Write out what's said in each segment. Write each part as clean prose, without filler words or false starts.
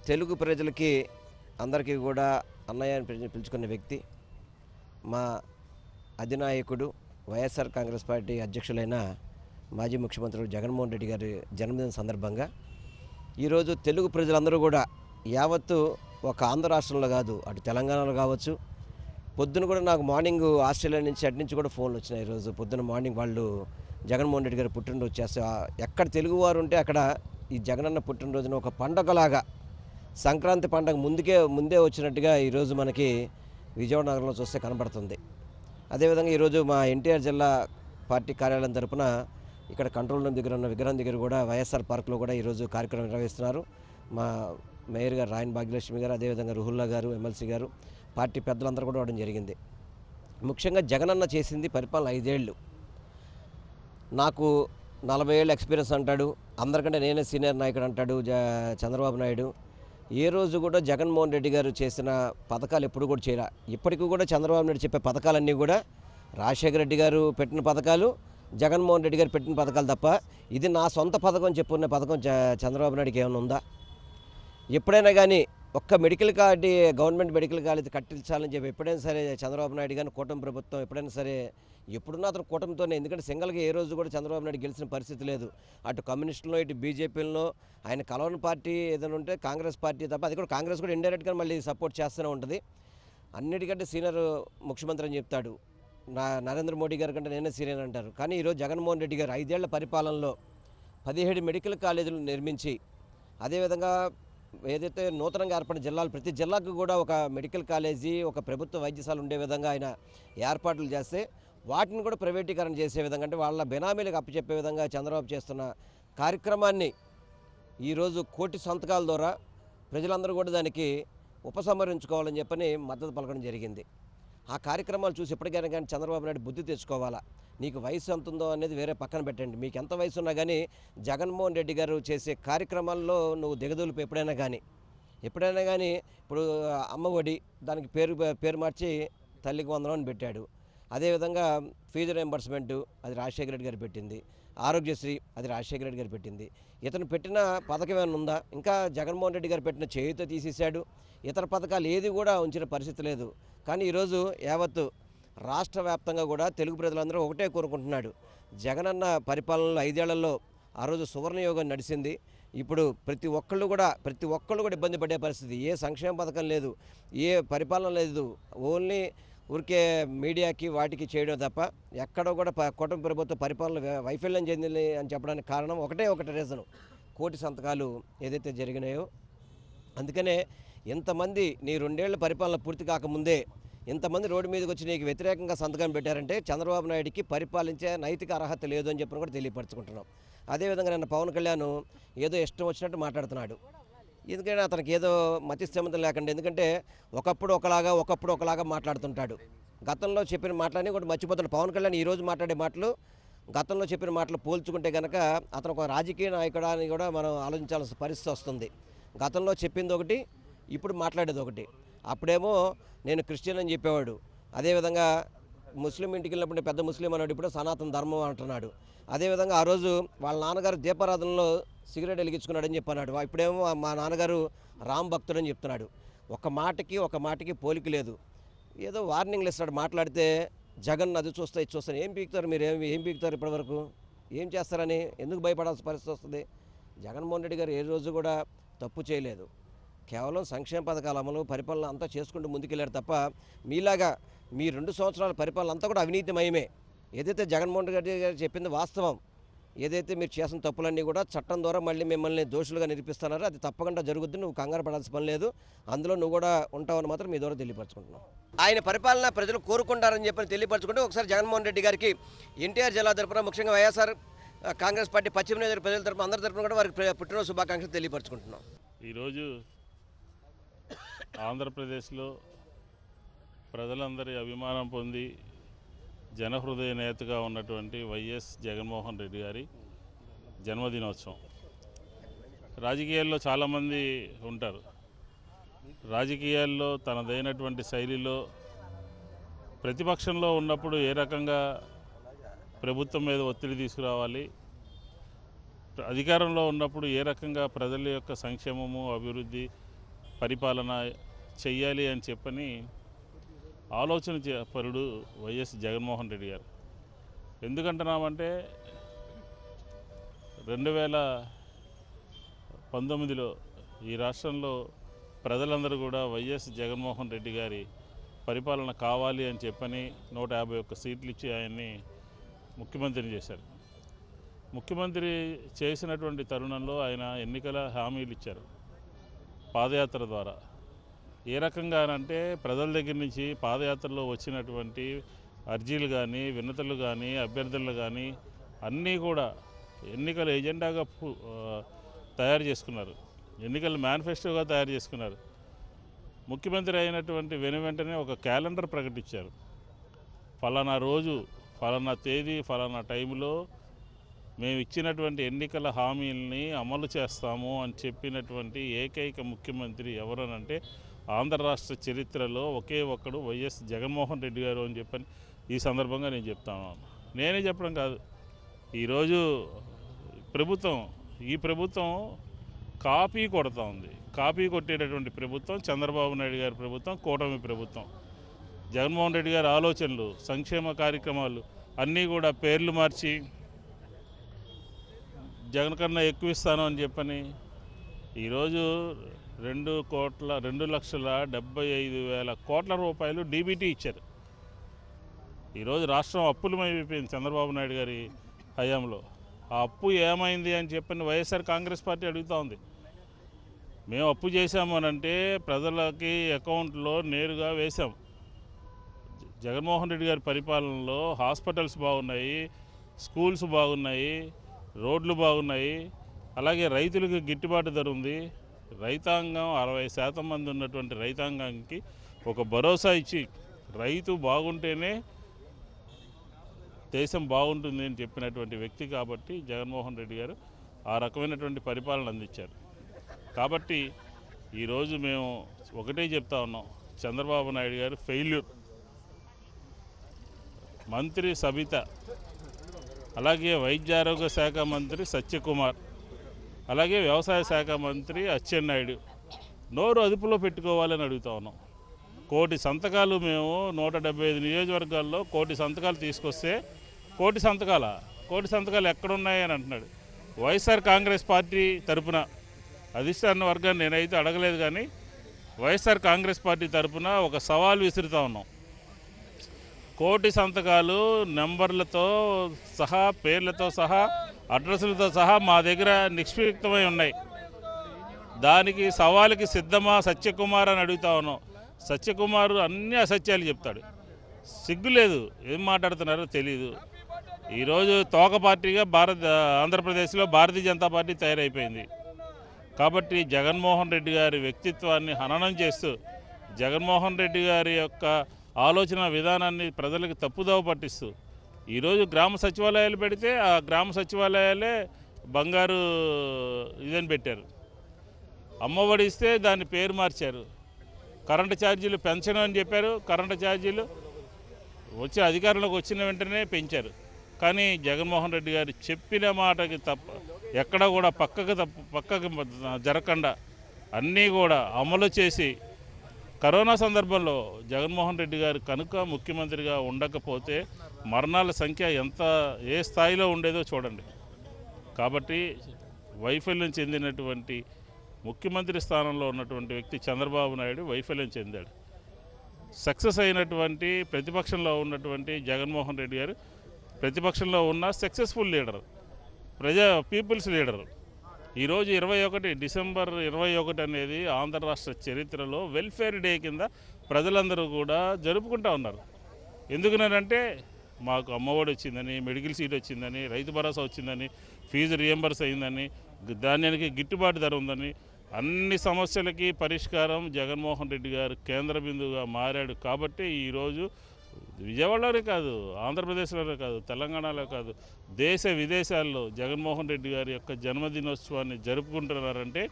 తెలుగు ప్రజలకి అందరికీ కూడా అన్నయ్య అని పిలుచుకునే వ్యక్తి మా అధినాయకుడు వైఎస్ఆర్ కాంగ్రెస్ పార్టీ అధ్యక్షులైన మాజీ ముఖ్యమంత్రి జగన్మోహన్ రెడ్డి గారి జన్మదిన సందర్భంగా ఈరోజు తెలుగు ప్రజలందరూ కూడా యావత్తు ఒక ఆంధ్ర రాష్ట్రంలో కాదు అటు తెలంగాణలో కావచ్చు. పొద్దున కూడా నాకు మార్నింగ్ ఆస్ట్రేలియా నుంచి అటు నుంచి కూడా ఫోన్లు వచ్చినాయి. ఈరోజు పొద్దున మార్నింగ్ వాళ్ళు జగన్మోహన్ రెడ్డి గారు పుట్టినరోజు చేస్తే ఎక్కడ తెలుగువారు ఉంటే అక్కడ ఈ జగనన్న పుట్టినరోజున ఒక పండగలాగా సంక్రాంతి పండగ ముందే వచ్చినట్టుగా ఈరోజు మనకి విజయవాడ నగరంలో చూస్తే కనబడుతుంది. అదేవిధంగా ఈరోజు మా ఎన్టీఆర్ జిల్లా పార్టీ కార్యాలయం తరపున ఇక్కడ కంట్రోల్ రూమ్ దగ్గర ఉన్న విగ్రహం దగ్గర కూడా వైఎస్ఆర్ పార్కులో కూడా ఈరోజు కార్యక్రమం నిర్వహిస్తున్నారు. మా మేయర్ గారు రాయన్ భాగ్యలక్ష్మి గారు, అదేవిధంగా రుహుల్లా గారు, ఎమ్మెల్సీ గారు, పార్టీ పెద్దలందరూ కూడా రావడం జరిగింది. ముఖ్యంగా జగనన్న చేసింది పరిపాలన 5 ఏళ్ళు. నాకు 40 ఏళ్ళ ఎక్స్పీరియన్స్ అంటాడు, అందరికంటే నేనే సీనియర్ నాయకుడు అంటాడు చంద్రబాబు నాయుడు. ఏ రోజు కూడా జగన్మోహన్ రెడ్డి గారు చేసిన పథకాలు ఎప్పుడు కూడా చేయరా. ఇప్పటికీ కూడా చంద్రబాబు నాయుడు చెప్పే పథకాలన్నీ కూడా రాజశేఖర రెడ్డి గారు పెట్టిన పథకాలు, జగన్మోహన్ రెడ్డి గారు పెట్టిన పథకాలు తప్ప ఇది నా సొంత పథకం చెప్పుకునే పథకం చంద్రబాబు నాయుడుకి ఏమైనా ఉందా? ఎప్పుడైనా కానీ ఒక్క medical college, government medical college కట్టించాలని చెప్పి ఎప్పుడైనా సరే చంద్రబాబు నాయుడు కానీ కూటమి ప్రభుత్వం ఎప్పుడైనా సరే ఎప్పుడున్నా అతను కూటమితోనే. ఎందుకంటే సింగల్గా ఏ రోజు కూడా చంద్రబాబు నాయుడు గెలిచిన పరిస్థితి లేదు. అటు కమ్యూనిస్టులో ఇటు బీజేపీలో ఆయన కలవని పార్టీ ఏదైనా ఉంటే కాంగ్రెస్ పార్టీ తప్ప, అది కూడా కాంగ్రెస్ కూడా ఇండైరెక్ట్గా మళ్ళీ సపోర్ట్ చేస్తూనే ఉంటుంది. అన్నిటికంటే సీనియర్ ముఖ్యమంత్రి అని చెప్తాడు. నరేంద్ర మోడీ గారి కంటే నేనే సీనియర్ అంటారు. కానీ ఈరోజు జగన్మోహన్ రెడ్డి గారు 5 ఏళ్ల పరిపాలనలో 17 మెడికల్ కాలేజీలు నిర్మించి, అదేవిధంగా ఏదైతే నూతనంగా ఏర్పడిన జిల్లాలు ప్రతి జిల్లాకు కూడా ఒక మెడికల్ కాలేజీ, ఒక ప్రభుత్వ వైద్యశాల ఉండే విధంగా ఆయన ఏర్పాట్లు చేస్తే వాటిని కూడా ప్రైవేటీకరణ చేసే విధంగా, అంటే వాళ్ళ బెనామీలకు అప్పచెప్పే విధంగా చంద్రబాబు చేస్తున్న కార్యక్రమాన్ని ఈరోజు కోటి సంతకాల ద్వారా ప్రజలందరూ కూడా దానికి ఉపసంహరించుకోవాలని చెప్పని మద్దతు పలకడం జరిగింది. ఆ కార్యక్రమాలు చూసి ఎప్పటికైనా కానీ చంద్రబాబు నాయుడు బుద్ధి తెచ్చుకోవాలా. నీకు వయసు ఎంత ఉందో అనేది వేరే పక్కన పెట్టండి, మీకు ఎంత వయసు ఉన్నా కానీ జగన్మోహన్ రెడ్డి గారు చేసే కార్యక్రమాల్లో నువ్వు దిగదులుపు ఎప్పుడైనా కానీ ఇప్పుడు అమ్మ ఒడి దానికి పేరు మార్చి తల్లికి వందనం అని పెట్టాడు. అదేవిధంగా ఫీజు రియంబర్స్మెంటు అది రాజశేఖర రెడ్డి గారు పెట్టింది. ఆరోగ్యశ్రీ అది రాజశేఖర రెడ్డి గారు పెట్టింది. ఇతను పెట్టిన పథకం ఏమైనా ఉందా? ఇంకా జగన్మోహన్ రెడ్డి గారు పెట్టిన చేయుత తీసేశాడు. ఇతర పథకాలు ఏది కూడా ఉంచిన పరిస్థితి లేదు. కానీ ఈరోజు యావత్తు రాష్ట్ర వ్యాప్తంగా కూడా తెలుగు ప్రజలందరూ ఒకటే కోరుకుంటున్నాడు, జగనన్న పరిపాలనలో 5 ఏళ్లలో ఆ రోజు సువర్ణయోగం నడిచింది. ఇప్పుడు ప్రతి ఒక్కళ్ళు కూడా ఇబ్బంది పడే పరిస్థితి. ఏ సంక్షేమ పథకం లేదు, ఏ పరిపాలన లేదు. ఓన్లీ ఊరికే మీడియాకి వాటికి చేయడం తప్ప ఎక్కడో కూడా కూటమి ప్రభుత్వ పరిపాలన వైఫల్యం చెందింది అని చెప్పడానికి కారణం ఒకటే రీజను, కోటి సంతకాలు ఏదైతే జరిగినాయో. అందుకనే ఇంతమంది నీ 2 ఏళ్ల పరిపాలన పూర్తి కాకముందే ఇంతమంది రోడ్డు మీదకి వచ్చి నీకు వ్యతిరేకంగా సంతకం పెట్టారంటే చంద్రబాబు నాయుడికి పరిపాలించే నైతిక అర్హత లేదు అని చెప్పని కూడా తెలియపరచుకుంటున్నాం. అదేవిధంగా నిన్న పవన్ కళ్యాణ్ ఏదో ఇష్టం వచ్చినట్టు మాట్లాడుతున్నాడు. ఎందుకంటే అతనికి ఏదో మతిస్థిమితం లేకుండా, ఎందుకంటే ఒకప్పుడు ఒకలాగా మాట్లాడుతుంటాడు. గతంలో చెప్పిన మాటలని కూడా మర్చిపోతాడు. పవన్ కళ్యాణ్ ఈరోజు మాట్లాడే మాటలు గతంలో చెప్పిన మాటలు పోల్చుకుంటే కనుక అతను ఒక రాజకీయ నాయకుడు అని కూడా మనం ఆలోచించాల్సిన పరిస్థితి వస్తుంది. గతంలో చెప్పింది ఒకటి, ఇప్పుడు మాట్లాడేది ఒకటి. అప్పుడేమో నేను క్రిస్టియన్ అని చెప్పేవాడు, అదేవిధంగా ముస్లిం ఇంటికి వెళ్ళినప్పుడు పెద్ద ముస్లిం అన్నాడు, ఇప్పుడు సనాతన ధర్మం అంటున్నాడు. అదేవిధంగా ఆ రోజు వాళ్ళ నాన్నగారు దీపారాధనలో సిగరెట్ వెలిగించుకున్నాడని చెప్పన్నాడు. ఇప్పుడేమో మా నాన్నగారు రామ్ భక్తుడని చెప్తున్నాడు. ఒక మాటకి పోలిక లేదు. ఏదో వార్నింగ్లు ఇస్తాడు మాట్లాడితే. జగన్ అది చూస్తా ఇది చూస్తాను, ఏం పీకుతారు మీరు, ఏం పీకుతారు ఇప్పటివరకు, ఏం చేస్తారని ఎందుకు భయపడాల్సిన పరిస్థితి వస్తుంది? జగన్మోహన్ రెడ్డి గారు ఏ రోజు కూడా తప్పు చేయలేదు. కేవలం సంక్షేమ పథకాల అమలు, పరిపాలన అంతా చేసుకుంటూ ముందుకెళ్ళారు తప్ప మీలాగా మీ 2 సంవత్సరాల పరిపాలన అంతా కూడా అవినీతిమయమే. ఏదైతే జగన్మోహన్ రెడ్డి గారు చెప్పింది వాస్తవం. ఏదైతే మీరు చేసిన తప్పులన్నీ కూడా చట్టం ద్వారా మళ్ళీ మిమ్మల్ని దోషులుగా నిరూపిస్తున్నారో అది తప్పకుండా జరుగుద్ది. నువ్వు కంగారు పడాల్సిన పని లేదు. అందులో నువ్వు కూడా ఉంటావని మాత్రం మీ ద్వారా తెలియపరచుకుంటున్నావు. ఆయన పరిపాలన ప్రజలు కోరుకుంటారని చెప్పని తెలియపరచుకుంటూ ఒకసారి జగన్మోహన్ రెడ్డి గారికి ఎన్టీఆర్ జిల్లా తరపున, ముఖ్యంగా వైఎస్ఆర్ కాంగ్రెస్ పార్టీ పశ్చిమ నియోజకవర్గ ప్రజల తరపున, అందరి తరపున కూడా వారికి పుట్టినరోజు శుభాకాంక్షలు తెలియపరచుకుంటున్నాం. ఈరోజు ఆంధ్రప్రదేశ్లో ప్రజలందరి అభిమానం పొంది జనహృదయ నేతగా ఉన్నటువంటి వైఎస్ జగన్మోహన్ రెడ్డి గారి జన్మదినోత్సవం. రాజకీయాల్లో చాలామంది ఉంటారు. రాజకీయాల్లో తనదైనటువంటి శైలిలో ప్రతిపక్షంలో ఉన్నప్పుడు ఏ రకంగా ప్రభుత్వం మీద ఒత్తిడి తీసుకురావాలి, అధికారంలో ఉన్నప్పుడు ఏ రకంగా ప్రజల యొక్క సంక్షేమము, అభివృద్ధి, పరిపాలన చెయ్యాలి అని చెప్పని ఆలోచన పరుడు వైఎస్ జగన్మోహన్ రెడ్డి గారు. ఎందుకంటున్నామంటే 2019లో ఈ రాష్ట్రంలో ప్రజలందరూ కూడా వైఎస్ జగన్మోహన్ రెడ్డి గారి పరిపాలన కావాలి అని చెప్పని 151 సీట్లు ఇచ్చి ఆయన్ని ముఖ్యమంత్రిని చేశారు. ముఖ్యమంత్రి చేసినటువంటి తరుణంలో ఆయన ఎన్నికల హామీలు ఇచ్చారు పాదయాత్ర ద్వారా. ఏ రకంగానంటే ప్రజల దగ్గర నుంచి పాదయాత్రలో వచ్చినటువంటి అర్జీలు కానీ, వినతులు కానీ, అభ్యర్థులు కానీ అన్నీ కూడా ఎన్నికల ఎజెండాగా తయారు చేసుకున్నారు, ఎన్నికల మేనిఫెస్టోగా తయారు చేసుకున్నారు. ముఖ్యమంత్రి అయినటువంటి వెంటనే ఒక క్యాలెండర్ ప్రకటించారు. ఫలానా రోజు, ఫలానా తేదీ, ఫలానా టైంలో మేము ఇచ్చినటువంటి ఎన్నికల హామీలని అమలు చేస్తాము అని చెప్పినటువంటి ఏకైక ముఖ్యమంత్రి ఎవరనంటే ఆంధ్ర రాష్ట్ర చరిత్రలో ఒకే ఒక్కడు వైఎస్ జగన్మోహన్ రెడ్డి గారు అని చెప్పని ఈ సందర్భంగా నేను చెప్తాను. నేనే చెప్పడం కాదు, ఈరోజు ఈ ప్రభుత్వం కాపీ కొడతా ఉంది. కాపీ కొట్టేటటువంటి ప్రభుత్వం చంద్రబాబు నాయుడు గారి ప్రభుత్వం, కూటమి ప్రభుత్వం. జగన్మోహన్ రెడ్డి గారి ఆలోచనలు, సంక్షేమ కార్యక్రమాలు అన్నీ కూడా పేర్లు మార్చి జగన్ కన్నా ఎక్కువ ఇస్తాను అని చెప్పని ఈరోజు 2,75,000 కోట్ల రూపాయలు డీబీటీ ఇచ్చారు. ఈరోజు రాష్ట్రం అప్పులమైపోయింది చంద్రబాబు నాయుడు గారి హయాంలో. ఆ అప్పు ఏమైంది అని చెప్పని వైఎస్ఆర్ కాంగ్రెస్ పార్టీ అడుగుతూ ఉంది. మేము అప్పు చేశాము అనంటే ప్రజలకి అకౌంట్లో నేరుగా వేశాం. జగన్మోహన్ రెడ్డి గారి పరిపాలనలో హాస్పిటల్స్ బాగున్నాయి, స్కూల్స్ బాగున్నాయి, రోడ్లు బాగున్నాయి, అలాగే రైతులకు గిట్టుబాటు ధర ఉంది. రైతాంగం 60% మంది ఉన్నటువంటి రైతాంగానికి ఒక భరోసా ఇచ్చి రైతు బాగుంటేనే దేశం బాగుంటుంది అని చెప్పినటువంటి వ్యక్తి కాబట్టి జగన్మోహన్ రెడ్డి గారు ఆ రకమైనటువంటి పరిపాలన అందించారు. కాబట్టి ఈరోజు మేము ఒకటే చెప్తా ఉన్నాం, చంద్రబాబు నాయుడు గారు ఫెయిల్యూర్. మంత్రి సబిత, అలాగే వైద్య ఆరోగ్య శాఖ మంత్రి సత్యకుమార్, అలాగే వ్యవసాయ శాఖ మంత్రి అచ్చెన్నాయుడు నోరు అదుపులో పెట్టుకోవాలని అడుగుతా ఉన్నాం. 1,000 సంతకాలు మేము 175 నియోజకవర్గాల్లో 1,000 సంతకాలు తీసుకొస్తే 1,000 సంతకాలు ఎక్కడున్నాయని అంటున్నాడు. వైఎస్ఆర్ కాంగ్రెస్ పార్టీ తరపున అధిష్టాన వర్గాన్ని నేనైతే అడగలేదు, కానీ వైఎస్ఆర్ కాంగ్రెస్ పార్టీ తరపున ఒక సవాల్ విసురుతా ఉన్నాం. 1,000 సంతకాలు నెంబర్లతో సహా, పేర్లతో సహా, అడ్రస్లతో సహా మా దగ్గర నిక్షిప్తమై ఉన్నాయి. దానికి సవాలుకి సిద్ధమా సత్యకుమార్ అని అడుగుతా ఉన్నాం. సత్యకుమార్ అన్ని అసత్యాలు చెప్తాడు, సిగ్గులేదు, ఏం మాట్లాడుతున్నారో తెలియదు. ఈరోజు తోక పార్టీగా ఆంధ్రప్రదేశ్లో భారతీయ జనతా పార్టీ తయారైపోయింది. కాబట్టి జగన్మోహన్ రెడ్డి గారి వ్యక్తిత్వాన్ని హననం చేస్తూ, జగన్మోహన్ రెడ్డి గారి యొక్క ఆలోచన విధానాన్ని ప్రజలకు తప్పుదోవ పట్టిస్తూ ఈరోజు గ్రామ సచివాలయాలు పెడితే ఆ గ్రామ సచివాలయాలే బంగారు ఇదని పెట్టారు. అమ్మఒడి ఇస్తే దాన్ని పేరు మార్చారు. కరెంటు ఛార్జీలు పెంచను అని చెప్పారు, కరెంటు ఛార్జీలు వచ్చి అధికారంలోకి వచ్చిన వెంటనే పెంచారు. కానీ జగన్మోహన్ రెడ్డి గారు చెప్పిన మాటకి ఎక్కడ కూడా పక్కకు జరగకుండా అన్నీ కూడా అమలు చేసి, కరోనా సందర్భంలో జగన్మోహన్ రెడ్డి గారు కనుక ముఖ్యమంత్రిగా ఉండకపోతే మరణాల సంఖ్య ఏ స్థాయిలో ఉండేదో చూడండి. కాబట్టి వైఫల్యం చెందినటువంటి ముఖ్యమంత్రి స్థానంలో ఉన్నటువంటి వ్యక్తి చంద్రబాబు నాయుడు వైఫల్యం చెందాడు. సక్సెస్ అయినటువంటి ప్రతిపక్షంలో ఉన్నటువంటి జగన్మోహన్ రెడ్డి గారు ప్రతిపక్షంలో ఉన్న సక్సెస్ఫుల్ లీడర్, పీపుల్స్ లీడర్. ఈరోజు డిసెంబర్ 21 అనేది ఆంధ్ర రాష్ట్ర చరిత్రలో వెల్ఫేర్ డే కింద ప్రజలందరూ కూడా జరుపుకుంటూ ఉన్నారు. ఎందుకనంటే మాకు అమ్మఒడి వచ్చిందని, మెడికల్ సీట్ వచ్చిందని, రైతు భరోసా వచ్చిందని, ఫీజు రియంబర్స్ అయిందని, ధాన్యానికి గిట్టుబాటు ధర ఉందని, అన్ని సమస్యలకి పరిష్కారం జగన్మోహన్ రెడ్డి గారు కేంద్ర బిందువుగా మారాడు. కాబట్టి ఈరోజు విజయవాడలోనే కాదు, ఆంధ్రప్రదేశ్లోనే కాదు, తెలంగాణలో కాదు, దేశ విదేశాల్లో జగన్మోహన్ రెడ్డి గారి యొక్క జన్మదినోత్సవాన్ని జరుపుకుంటున్నారంటే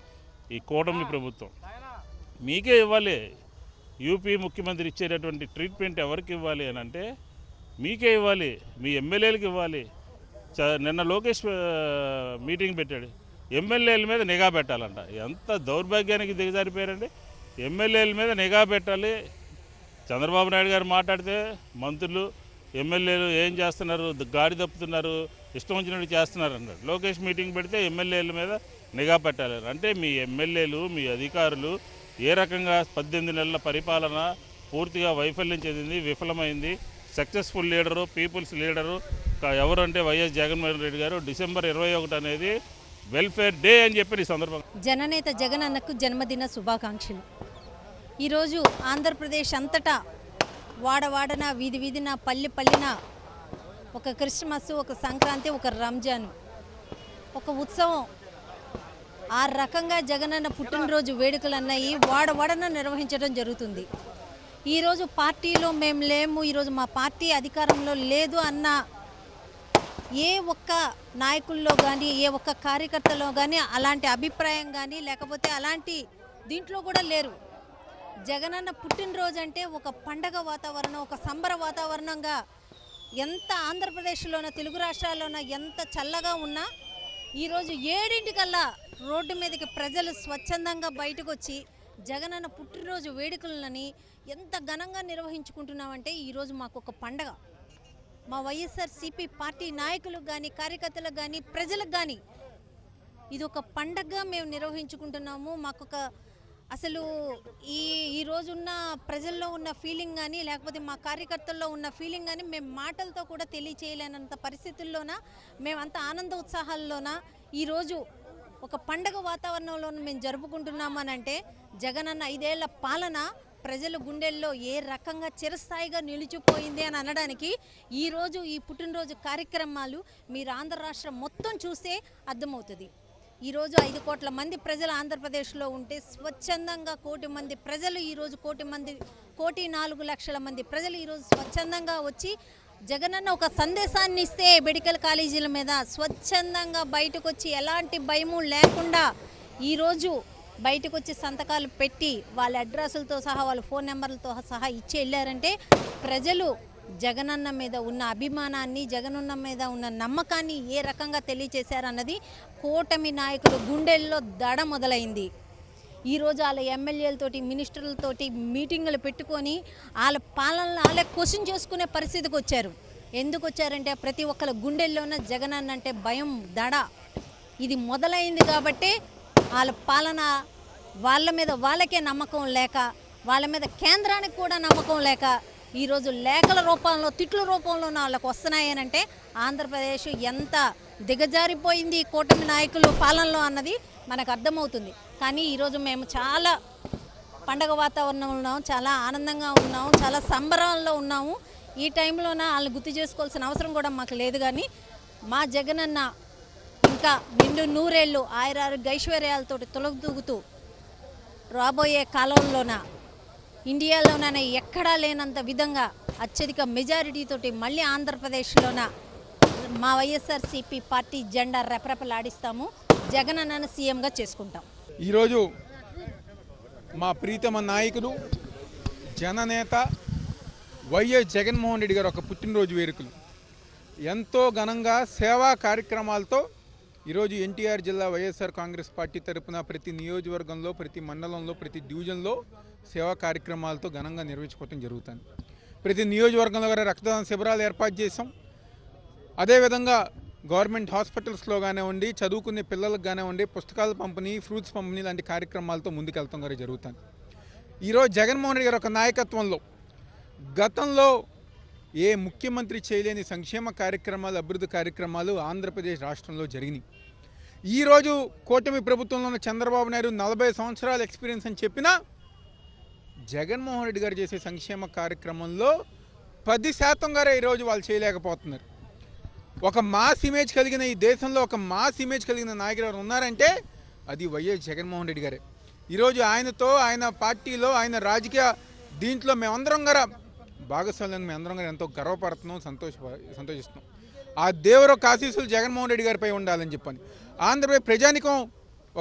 ఈ కూటమి ప్రభుత్వం. మీకే ఇవ్వాలి. యూపీ ముఖ్యమంత్రి ఇచ్చేటటువంటి ట్రీట్మెంట్ ఎవరికి ఇవ్వాలి అని అంటే మీకే ఇవ్వాలి, మీ ఎమ్మెల్యేలకు ఇవ్వాలి. నిన్న లోకేష్ మీటింగ్ పెట్టాడు, ఎమ్మెల్యేల మీద నిఘా పెట్టాలంట. ఎంత దౌర్భాగ్యానికి దిగజారిపోయారండి. ఎమ్మెల్యేల మీద నిఘా పెట్టాలి. చంద్రబాబు నాయుడు గారు మాట్లాడితే మంత్రులు ఎమ్మెల్యేలు ఏం చేస్తున్నారు, గాడి తప్పుతున్నారు, ఇష్టం వచ్చినట్టు చేస్తున్నారు అన్నాడు. లోకేష్ మీటింగ్ పెడితే ఎమ్మెల్యేల మీద నిఘా పెట్టాలి. అంటే మీ ఎమ్మెల్యేలు, మీ అధికారులు ఏ రకంగా 18 నెలల పరిపాలన పూర్తిగా వైఫల్యం చెందింది, విఫలమైంది. సక్సెస్ఫుల్ లీడరు, పీపుల్స్ లీడరు ఎవరు అంటే వైఎస్ జగన్మోహన్ రెడ్డి గారు. డిసెంబర్ 21 అనేది వెల్ఫేర్ డే అని చెప్పి ఈ సందర్భంగా జననేత జగన్ అన్నకు జన్మదిన శుభాకాంక్షలు. ఈరోజు ఆంధ్రప్రదేశ్ అంతటా వాడవాడన, వీధి వీధిన, పల్లె పల్లెన ఒక క్రిస్మస్, ఒక సంక్రాంతి, ఒక రంజాన్, ఒక ఉత్సవం, ఆ రకంగా జగనన్న పుట్టినరోజు వేడుకలు అన్నవి వాడవాడన నిర్వహించడం జరుగుతుంది. ఈరోజు పార్టీలో మేము లేము, ఈరోజు మా పార్టీ అధికారంలో లేదు అన్న ఏ ఒక్క నాయకుల్లో కానీ, ఏ ఒక్క కార్యకర్తలో కానీ అలాంటి అభిప్రాయం కానీ, లేకపోతే అలాంటి దీంట్లో కూడా లేరు. జగనన్న పుట్టినరోజు అంటే ఒక పండగ వాతావరణం, ఒక సంబర వాతావరణంగా ఎంత ఆంధ్రప్రదేశ్లోన, తెలుగు రాష్ట్రాల్లోన ఎంత చల్లగా ఉన్నా ఈరోజు 7 రోడ్డు మీదకి ప్రజలు స్వచ్ఛందంగా బయటకు వచ్చి జగనన్న పుట్టినరోజు వేడుకలని ఎంత ఘనంగా నిర్వహించుకుంటున్నామంటే ఈరోజు మాకు ఒక పండగ. మా వైఎస్ఆర్సీపీ పార్టీ నాయకులకు కానీ, కార్యకర్తలకు కానీ, ప్రజలకు కానీ ఇది ఒక పండగగా మేము నిర్వహించుకుంటున్నాము. మాకొక అసలు ఈ రోజున్న ప్రజల్లో ఉన్న ఫీలింగ్ కానీ, లేకపోతే మా కార్యకర్తల్లో ఉన్న ఫీలింగ్ కానీ మేము మాటలతో కూడా తెలియచేయలేనంత పరిస్థితుల్లోన, మేమంత ఆనంద ఉత్సాహాల్లోన ఈరోజు ఒక పండగ వాతావరణంలో మేము జరుపుకుంటున్నామనంటే జగనన్న 5 ఏళ్ల పాలన ప్రజల గుండెల్లో ఏ రకంగా చిరస్థాయిగా నిలిచిపోయింది అని అనడానికి ఈరోజు ఈ పుట్టినరోజు కార్యక్రమాలు మీరు ఆంధ్ర రాష్ట్రం మొత్తం చూస్తే అర్థమవుతుంది. ఈరోజు 5 కోట్ల మంది ప్రజలు ఆంధ్రప్రదేశ్లో ఉంటే స్వచ్ఛందంగా 1 కోటి మంది ప్రజలు, ఈరోజు 1,04,00,000 మంది ప్రజలు ఈరోజు స్వచ్ఛందంగా వచ్చి జగనన్న ఒక సందేశాన్ని ఇస్తే మెడికల్ కాలేజీల మీద స్వచ్ఛందంగా బయటకు వచ్చి ఎలాంటి భయము లేకుండా ఈరోజు బయటకు వచ్చి సంతకాలు పెట్టి వాళ్ళ అడ్రస్లతో సహా, వాళ్ళ ఫోన్ నెంబర్లతో సహా ఇచ్చి వెళ్ళారంటే ప్రజలు జగనన్న మీద ఉన్న అభిమానాన్ని, జగనన్న మీద ఉన్న నమ్మకాన్ని ఏ రకంగా తెలియచేశారన్నది కూటమి నాయకులు గుండెల్లో దడ మొదలైంది. ఈరోజు వాళ్ళ ఎమ్మెల్యేలతోటి, మినిస్టర్లతోటి మీటింగులు పెట్టుకొని వాళ్ళ పాలనలు వాళ్ళే క్వశ్చన్ చేసుకునే పరిస్థితికి వచ్చారు. ఎందుకు వచ్చారంటే ప్రతి ఒక్కరి గుండెల్లోన జగనన్న అంటే భయం, దడ ఇది మొదలైంది. కాబట్టి వాళ్ళ పాలన వాళ్ళ మీద వాళ్ళకే నమ్మకం లేక, వాళ్ళ మీద కేంద్రానికి కూడా నమ్మకం లేక ఈరోజు లేఖల రూపంలో, తిట్ల రూపంలో వాళ్ళకు వస్తున్నాయనంటే ఆంధ్రప్రదేశ్ ఎంత దిగజారిపోయింది కూటమి నాయకులు పాలనలో అన్నది మనకు అర్థమవుతుంది. కానీ ఈరోజు మేము చాలా పండగ వాతావరణంలో ఉన్నాము, చాలా ఆనందంగా ఉన్నాము, చాలా సంబరాల్లో ఉన్నాము. ఈ టైంలోన వాళ్ళని గుర్తు చేసుకోవాల్సిన అవసరం కూడా మాకు లేదు. కానీ మా జగనన్న ఇంకా నిండు 100 ఏళ్ళు ఆయురారోగ్య ఐశ్వర్యాలతో తొలగదూగుతూ రాబోయే కాలంలోన ఇండియాలోనే ఎక్కడా లేనంత విధంగా అత్యధిక మెజారిటీతోటి మళ్ళీ ఆంధ్రప్రదేశ్లోన మా వైఎస్ఆర్సీపీ పార్టీ జెండా రెపరెపలాడిస్తాము. జగనన్నను సీఎంగా చేసుకుంటాం. ఈరోజు మా ప్రీతమ నాయకుడు, జననేత వైఎస్ జగన్మోహన్ రెడ్డి గారు ఒక పుట్టినరోజు వేడుకలు ఎంతో ఘనంగా సేవా కార్యక్రమాలతో ఈరోజు ఎన్టీఆర్ జిల్లా వైఎస్ఆర్ కాంగ్రెస్ పార్టీ తరపున ప్రతి నియోజకవర్గంలో, ప్రతి మండలంలో, ప్రతి డివిజన్లో సేవా కార్యక్రమాలతో ఘనంగా నిర్వహించుకోవడం జరుగుతుంది. ప్రతి నియోజకవర్గంలో కూడా రక్తదాన శిబిరాలు ఏర్పాటు చేసాం. అదేవిధంగా గవర్నమెంట్ హాస్పిటల్స్లో కానివ్వండి, చదువుకునే పిల్లలకు కానివ్వండి, పుస్తకాల పంపిణీ, ఫ్రూట్స్ పంపిణీ లాంటి కార్యక్రమాలతో ముందుకెళ్తాం కూడా జరుగుతుంది. ఈరోజు జగన్మోహన్ రెడ్డి గారి ఒక నాయకత్వంలో గతంలో ఏ ముఖ్యమంత్రి చేయలేని సంక్షేమ కార్యక్రమాలు, అభివృద్ధి కార్యక్రమాలు ఆంధ్రప్రదేశ్ రాష్ట్రంలో జరిగినాయి. ఈరోజు కూటమి ప్రభుత్వంలో ఉన్న చంద్రబాబు నాయుడు 40 సంవత్సరాల ఎక్స్పీరియన్స్ అని చెప్పినా జగన్మోహన్ రెడ్డి గారు చేసే సంక్షేమ కార్యక్రమంలో 10% గారే ఈరోజు వాళ్ళు చేయలేకపోతున్నారు. ఒక మాస్ ఇమేజ్ కలిగిన ఈ దేశంలో ఒక మాస్ ఇమేజ్ కలిగిన నాయకుడు ఎవరు ఉన్నారంటే అది వైఎస్ జగన్మోహన్ రెడ్డి గారే. ఈరోజు ఆయనతో, ఆయన పార్టీలో, ఆయన రాజకీయ దీంట్లో మేమందరం గారా భాగస్వామ్యం, మేమందరం గారు ఎంతో గర్వపడుతున్నాం, సంతోషిస్తున్నాం. ఆ దేవుడు ఒక ఆశీస్సులు జగన్మోహన్ రెడ్డి గారిపై ఉండాలని చెప్పని, ఆంధ్రప్రదేశ్ ప్రజానికం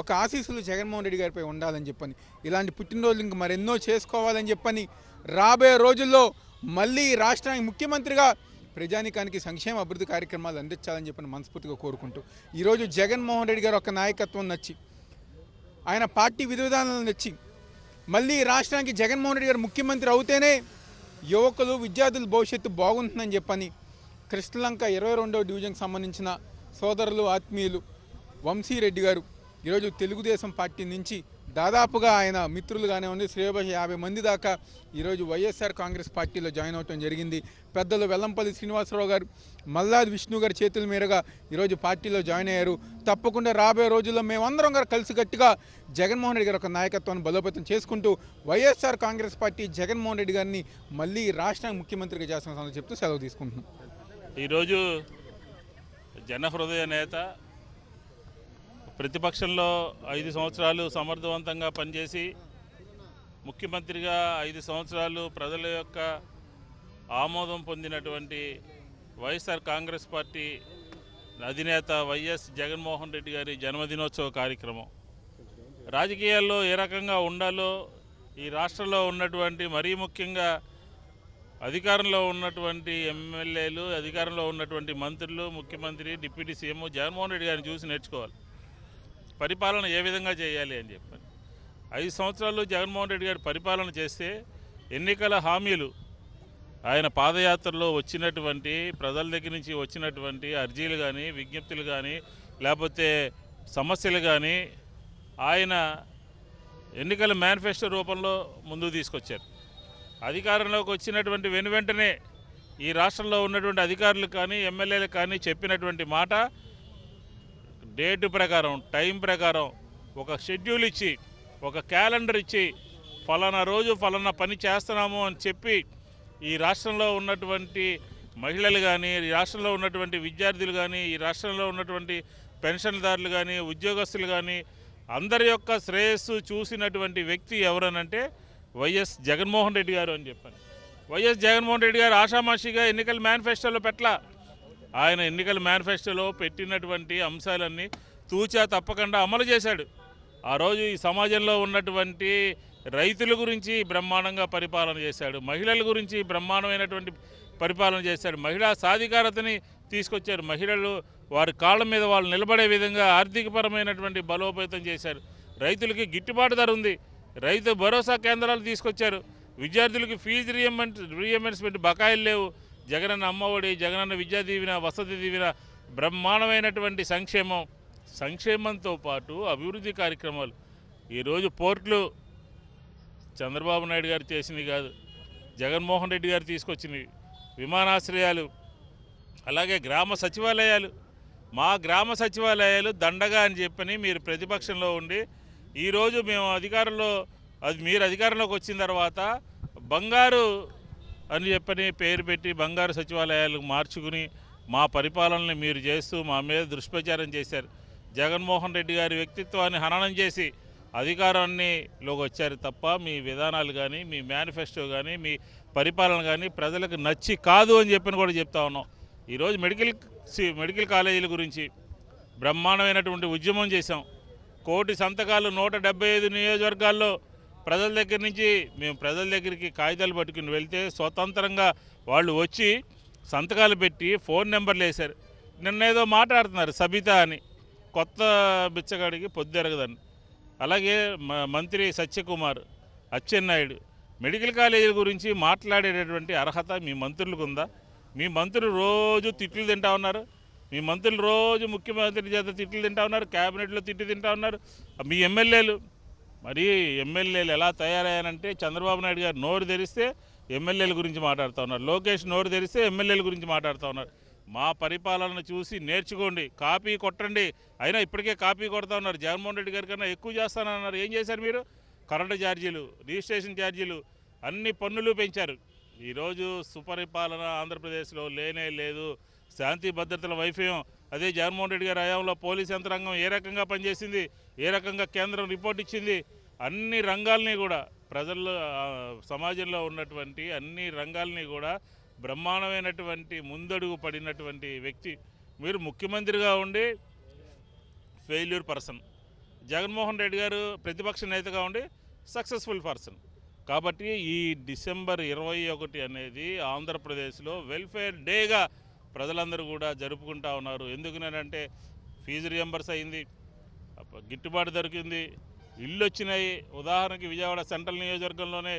ఒక ఆశీస్సులు జగన్మోహన్ రెడ్డి గారిపై ఉండాలని చెప్పని, ఇలాంటి పుట్టినరోజులు ఇంక మరెన్నో చేసుకోవాలని చెప్పని, రాబోయే రోజుల్లో మళ్ళీ రాష్ట్రానికి ముఖ్యమంత్రిగా ప్రజానికానికి సంక్షేమ అభివృద్ధి కార్యక్రమాలు అందించాలని చెప్పి మనస్ఫూర్తిగా కోరుకుంటూ ఈరోజు జగన్మోహన్ రెడ్డి గారు ఒక నాయకత్వం నచ్చి ఆయన పార్టీ విధి విధానాలు నచ్చి మళ్ళీ రాష్ట్రానికి జగన్మోహన్ రెడ్డి గారు ముఖ్యమంత్రి అవుతేనే యువకులు విద్యార్థుల భవిష్యత్తు బాగుంటుందని చెప్పని కృష్ణలంక 22వ డివిజన్కి సంబంధించిన సోదరులు ఆత్మీయులు వంశీరెడ్డి గారు ఈరోజు తెలుగుదేశం పార్టీ నుంచి దాదాపుగా ఆయన మిత్రులుగానే ఉంది శ్రేయోభాష 50 మంది దాకా ఈరోజు వైఎస్ఆర్ కాంగ్రెస్ పార్టీలో జాయిన్ అవటం జరిగింది. పెద్దలు వెల్లంపల్లి శ్రీనివాసరావు గారు, మల్లాది విష్ణు గారి చేతుల మీదుగా ఈరోజు పార్టీలో జాయిన్ అయ్యారు. తప్పకుండా రాబోయే రోజుల్లో మేమందరం గారు కలిసికట్టుగా జగన్మోహన్ రెడ్డి గారి ఒక నాయకత్వాన్ని బలోపేతం చేసుకుంటూ వైఎస్ఆర్ కాంగ్రెస్ పార్టీ జగన్మోహన్ రెడ్డి గారిని మళ్ళీ రాష్ట్రానికి ముఖ్యమంత్రిగా చేస్తున్న చెప్తూ సెలవు తీసుకుంటున్నాం. ఈరోజు జనహృదయ నేత ప్రతిపక్షంలో 5 సంవత్సరాలు సమర్థవంతంగా పనిచేసి ముఖ్యమంత్రిగా 5 సంవత్సరాలు ప్రజల యొక్క ఆమోదం పొందినటువంటి వైఎస్ఆర్ కాంగ్రెస్ పార్టీ అధినేత వైఎస్ జగన్మోహన్ రెడ్డి గారి జన్మదినోత్సవ కార్యక్రమం. రాజకీయాల్లో ఏ రకంగా ఉండాలో ఈ రాష్ట్రంలో ఉన్నటువంటి మరీ ముఖ్యంగా అధికారంలో ఉన్నటువంటి ఎమ్మెల్యేలు, అధికారంలో ఉన్నటువంటి మంత్రులు, ముఖ్యమంత్రి, డిప్యూటీ సీఎం జగన్మోహన్ రెడ్డి గారిని చూసి నేర్చుకోవాలి. పరిపాలన ఏ విధంగా చేయాలి అని చెప్పాను. 5 సంవత్సరాలు జగన్మోహన్ రెడ్డి గారు పరిపాలన చేస్తే ఎన్నికల హామీలు, ఆయన పాదయాత్రలో వచ్చినటువంటి ప్రజల దగ్గర నుంచి వచ్చినటువంటి అర్జీలు కానీ, విజ్ఞప్తులు కానీ, లేకపోతే సమస్యలు కానీ ఆయన ఎన్నికల మేనిఫెస్టో రూపంలో ముందుకు తీసుకొచ్చారు. అధికారంలోకి వచ్చినటువంటి వెనువెంటనే ఈ రాష్ట్రంలో ఉన్నటువంటి అధికారులకు కానీ, ఎమ్మెల్యేలకు కానీ చెప్పినటువంటి మాట డేటు ప్రకారం, టైం ప్రకారం ఒక షెడ్యూల్ ఇచ్చి, ఒక క్యాలెండర్ ఇచ్చి ఫలానా రోజు ఫలానా పని చేస్తున్నాము అని చెప్పి ఈ రాష్ట్రంలో ఉన్నటువంటి మహిళలు కానీ, ఈ రాష్ట్రంలో ఉన్నటువంటి విద్యార్థులు కానీ, ఈ రాష్ట్రంలో ఉన్నటువంటి పెన్షన్దారులు కానీ, ఉద్యోగస్తులు కానీ అందరి యొక్క శ్రేయస్సు చూసినటువంటి వ్యక్తి ఎవరనంటే వైఎస్ జగన్మోహన్ రెడ్డి గారు అని చెప్పాను. వైఎస్ జగన్మోహన్ రెడ్డి గారు ఆషామాషిగా ఎన్నికల మేనిఫెస్టోలో పెట్టలా. ఆయన ఎన్నికల మేనిఫెస్టోలో పెట్టినటువంటి అంశాలన్నీ తూచా తప్పకుండా అమలు చేశాడు. ఆ రోజు ఈ సమాజంలో ఉన్నటువంటి రైతుల గురించి బ్రహ్మాండంగా పరిపాలన చేశాడు, మహిళల గురించి బ్రహ్మాండమైనటువంటి పరిపాలన చేశాడు, మహిళా సాధికారతని తీసుకొచ్చారు, మహిళలు వారి కాళ్ళ మీద వాళ్ళు నిలబడే విధంగా ఆర్థికపరమైనటువంటి బలోపేతం చేశారు, రైతులకి గిట్టుబాటు ధర ఉంది, రైతు భరోసా కేంద్రాలు తీసుకొచ్చారు, విద్యార్థులకి ఫీజు రీఎంబర్స్మెంట్ బకాయిలు లేవు, జగనన్న అమ్మఒడి, జగనన్న విద్యా దీవెన, వసతి దీవెన, బ్రహ్మాండమైనటువంటి సంక్షేమంతో పాటు అభివృద్ధి కార్యక్రమాలు. ఈరోజు పోర్టులు చంద్రబాబు నాయుడు గారు చేసినవి కాదు, జగన్మోహన్ రెడ్డి గారు తీసుకొచ్చినవి. విమానాశ్రయాలు, అలాగే గ్రామ సచివాలయాలు, మా గ్రామ సచివాలయాలు దండగా అని చెప్పని మీరు ప్రతిపక్షంలో ఉండి ఈరోజు మేము మీరు అధికారంలోకి వచ్చిన తర్వాత బంగారు అని చెప్పని పేరు పెట్టి బంగారు సచివాలయాలకు మార్చుకుని మా పరిపాలనని మీరు చేస్తూ మా మీద దుష్ప్రచారం చేశారు. జగన్మోహన్ రెడ్డి గారి వ్యక్తిత్వాన్ని హననం చేసి అధికారాన్నిలోకి వచ్చారు తప్ప మీ విధానాలు కానీ, మీ మేనిఫెస్టో కానీ, మీ పరిపాలన కానీ ప్రజలకు నచ్చి కాదు అని చెప్పని కూడా చెప్తా ఉన్నాం. ఈరోజు మెడికల్ కాలేజీల గురించి బ్రహ్మాండమైనటువంటి ఉద్యమం చేశాం. 1 కోటి సంతకాలు 175 నియోజకవర్గాల్లో ప్రజల దగ్గర నుంచి మేము ప్రజల దగ్గరికి కాగితాలు పట్టుకుని వెళ్తే స్వతంత్రంగా వాళ్ళు వచ్చి సంతకాలు పెట్టి ఫోన్ నెంబర్లు వేశారు. నిన్నేదో మాట్లాడుతున్నారు సబిత అని, కొత్త బిచ్చగాడికి పొద్దుెరగదని. అలాగే మంత్రి సత్యకుమార్, అచ్చెన్నాయుడు మెడికల్ కాలేజీల గురించి మాట్లాడేటటువంటి అర్హత మీ మంత్రులకు ఉందా? మీ మంత్రులు రోజు తిట్లు తింటా ఉన్నారు, మీ మంత్రులు రోజు ముఖ్యమంత్రి చేత తిట్లు తింటా ఉన్నారు, క్యాబినెట్లో తిట్లు తింటా ఉన్నారు. మీ ఎమ్మెల్యేలు ఎలా తయారయ్యారంటే చంద్రబాబు నాయుడు గారు నోరు తెరిస్తే ఎమ్మెల్యేల గురించి మాట్లాడుతూ ఉన్నారు, లోకేష్ నోరు తెరిస్తే ఎమ్మెల్యేల గురించి మాట్లాడుతూ ఉన్నారు. మా పరిపాలన చూసి నేర్చుకోండి, కాపీ కొట్టండి. అయినా ఇప్పటికే కాపీ కొడతా ఉన్నారు. జగన్మోహన్ రెడ్డి గారి కన్నా ఎక్కువ చేస్తానన్నారు. ఏం చేశారు మీరు? కరెంటు ఛార్జీలు, రిజిస్ట్రేషన్ ఛార్జీలు, అన్ని పన్నులు పెంచారు. ఈరోజు సుపరిపాలన ఆంధ్రప్రదేశ్లో లేనే లేదు. శాంతి భద్రతల వైఫల్యం. అదే జగన్మోహన్ రెడ్డి గారి హయాంలో పోలీస్ యంత్రాంగం ఏ రకంగా పనిచేసింది, ఏ రకంగా కేంద్రం రిపోర్ట్ ఇచ్చింది, అన్ని రంగాల్ని కూడా ప్రజల్లో సమాజంలో ఉన్నటువంటి అన్ని రంగాల్ని కూడా బ్రహ్మాండమైనటువంటి ముందడుగు పడినటువంటి వ్యక్తి. మీరు ముఖ్యమంత్రిగా ఉండి ఫెయిల్యూర్ పర్సన్, జగన్మోహన్ రెడ్డి గారు ప్రతిపక్ష నేతగా ఉండి సక్సెస్ఫుల్ పర్సన్. కాబట్టి ఈ డిసెంబర్ 21 అనేది ఆంధ్రప్రదేశ్లో వెల్ఫేర్ డేగా ప్రజలందరూ కూడా జరుపుకుంటా ఉన్నారు. ఎందుకనంటే ఫీజు రియంబర్స్ అయింది, గిట్టుబాటు దొరికింది, ఇళ్ళు వచ్చినాయి. ఉదాహరణకి విజయవాడ సెంట్రల్ నియోజకవర్గంలోనే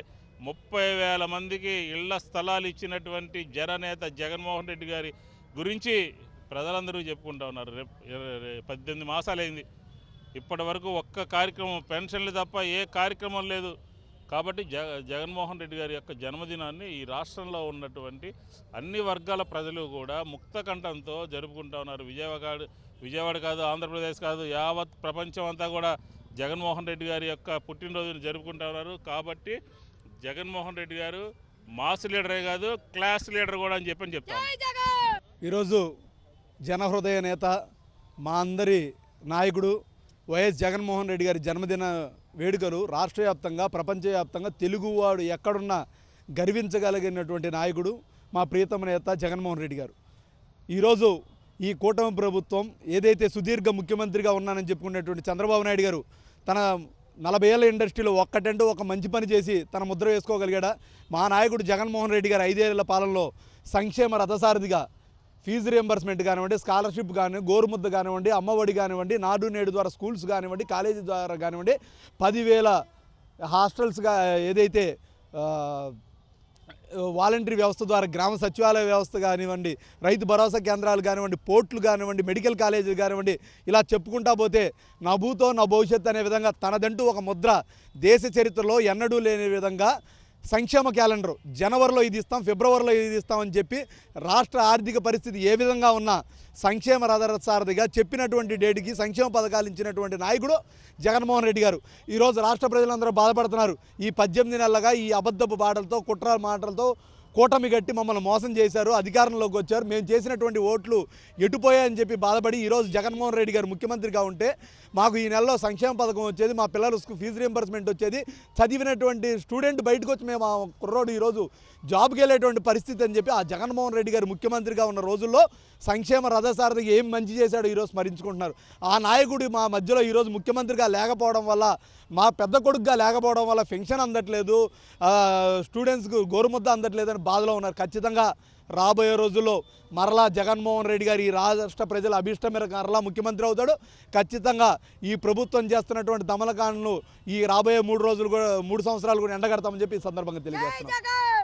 30,000 మందికి ఇళ్ల స్థలాలు ఇచ్చినటువంటి జననేత జగన్మోహన్ రెడ్డి గారి గురించి ప్రజలందరూ చెప్పుకుంటా ఉన్నారు. 18 మాసాలైంది, ఇప్పటి వరకు ఒక్క కార్యక్రమం, పెన్షన్లు తప్ప ఏ కార్యక్రమం లేదు. కాబట్టి జగన్మోహన్ రెడ్డి గారి యొక్క జన్మదినాన్ని ఈ రాష్ట్రంలో ఉన్నటువంటి అన్ని వర్గాల ప్రజలు కూడా ముక్త కంఠంతో జరుపుకుంటా ఉన్నారు. విజయవాడ కాదు, ఆంధ్రప్రదేశ్ కాదు, యావత్ ప్రపంచం అంతా కూడా జగన్మోహన్ రెడ్డి గారి యొక్క పుట్టినరోజును జరుపుకుంటా ఉన్నారు. కాబట్టి జగన్మోహన్ రెడ్డి గారు మాస్ లీడరే కాదు, క్లాస్ లీడర్ కూడా అని చెప్తాను. ఈరోజు జనహృదయ నేత, మా అందరి నాయకుడు వైఎస్ జగన్మోహన్ రెడ్డి గారి జన్మదిన వేడుకలు రాష్ట్ర వ్యాప్తంగా, ప్రపంచవ్యాప్తంగా తెలుగువాడు ఎక్కడున్నా గర్వించగలిగినటువంటి నాయకుడు మా ప్రియతమ నేత జగన్మోహన్ రెడ్డి గారు. ఈరోజు ఈ కూటమి ప్రభుత్వం ఏదైతే సుదీర్ఘ ముఖ్యమంత్రిగా ఉన్నానని చెప్పుకునేటువంటి చంద్రబాబు నాయుడు గారు తన 40 ఏళ్ల ఇండస్ట్రీలో ఒక్కటంటూ ఒక మంచి పని చేసి తన ముద్ర వేసుకోగలిగాడా? మా నాయకుడు జగన్మోహన్ రెడ్డి గారు 5 ఏళ్ల పాలనలో సంక్షేమ రథసారథిగా ఫీజు రియంబర్స్మెంట్ కానివ్వండి, స్కాలర్షిప్ కానివ్వండి, గోరుముద్ద కానివ్వండి, అమ్మఒడి కానివ్వండి, నాడు నేడు ద్వారా స్కూల్స్ కానివ్వండి, కాలేజీ ద్వారా కానివ్వండి, 10,000 హాస్టల్స్గా ఏదైతే వాలంటరీ వ్యవస్థ ద్వారా గ్రామ సచివాలయ వ్యవస్థ కానివ్వండి, రైతు భరోసా కేంద్రాలు కానివ్వండి, పోర్టులు కానివ్వండి, మెడికల్ కాలేజీలు కానివ్వండి, ఇలా చెప్పుకుంటా పోతే నా భూతో నా భవిష్యత్తు అనే విధంగా తనదంటూ ఒక ముద్ర దేశ చరిత్రలో ఎన్నడూ లేని విధంగా సంక్షేమ క్యాలెండర్ జనవరిలో ఇది ఇస్తాం, ఫిబ్రవరిలో ఇది ఇస్తామని చెప్పి రాష్ట్ర ఆర్థిక పరిస్థితి ఏ విధంగా ఉన్నా సంక్షేమ రథసారథిగా చెప్పినటువంటి డేట్కి సంక్షేమ పథకాలు ఇచ్చినటువంటి నాయకుడు జగన్మోహన్ రెడ్డి గారు. ఈరోజు రాష్ట్ర ప్రజలందరూ బాధపడుతున్నారు. ఈ 18 నెలలుగా ఈ అబద్ధపు మాటలతో, కుట్ర మాటలతో కూటమి కట్టి మమ్మల్ని మోసం చేశారు, అధికారంలోకి వచ్చారు, మేము చేసినటువంటి ఓట్లు ఎటుపోయాయని చెప్పి బాధపడి ఈరోజు జగన్మోహన్ రెడ్డి గారు ముఖ్యమంత్రిగా ఉంటే మాకు ఈ నెలలో సంక్షేమ పథకం వచ్చేది, మా పిల్లల ఫీజు రియంబర్స్మెంట్ వచ్చేది, చదివినటువంటి స్టూడెంట్ బయటకు వచ్చి మేము ఆ కుర్రోడు ఈరోజు జాబ్కి వెళ్ళేటువంటి పరిస్థితి అని చెప్పి ఆ జగన్మోహన్ రెడ్డి గారు ముఖ్యమంత్రిగా ఉన్న రోజుల్లో సంక్షేమ రథసారథికి ఏం మంచి చేశాడో ఈరోజు స్మరించుకుంటున్నారు. ఆ నాయకుడు మా మధ్యలో ఈరోజు ముఖ్యమంత్రిగా లేకపోవడం వల్ల, మా పెద్ద కొడుకుగా లేకపోవడం వల్ల పెన్షన్ అందట్లేదు, స్టూడెంట్స్కు గోరుముద్ద అందట్లేదు అని బాధలో ఉన్నారు. ఖచ్చితంగా రాబోయే రోజుల్లో మరలా జగన్మోహన్ రెడ్డి గారు ఈ రాష్ట్ర ప్రజల అభిష్టం మేరకు మరలా ముఖ్యమంత్రి అవుతాడు. ఖచ్చితంగా ఈ ప్రభుత్వం చేస్తున్నటువంటి దమనకాండను ఈ రాబోయే 3 సంవత్సరాలు కూడా ఎండగడతామని చెప్పి ఈ సందర్భంగా తెలియజేస్తున్నాం.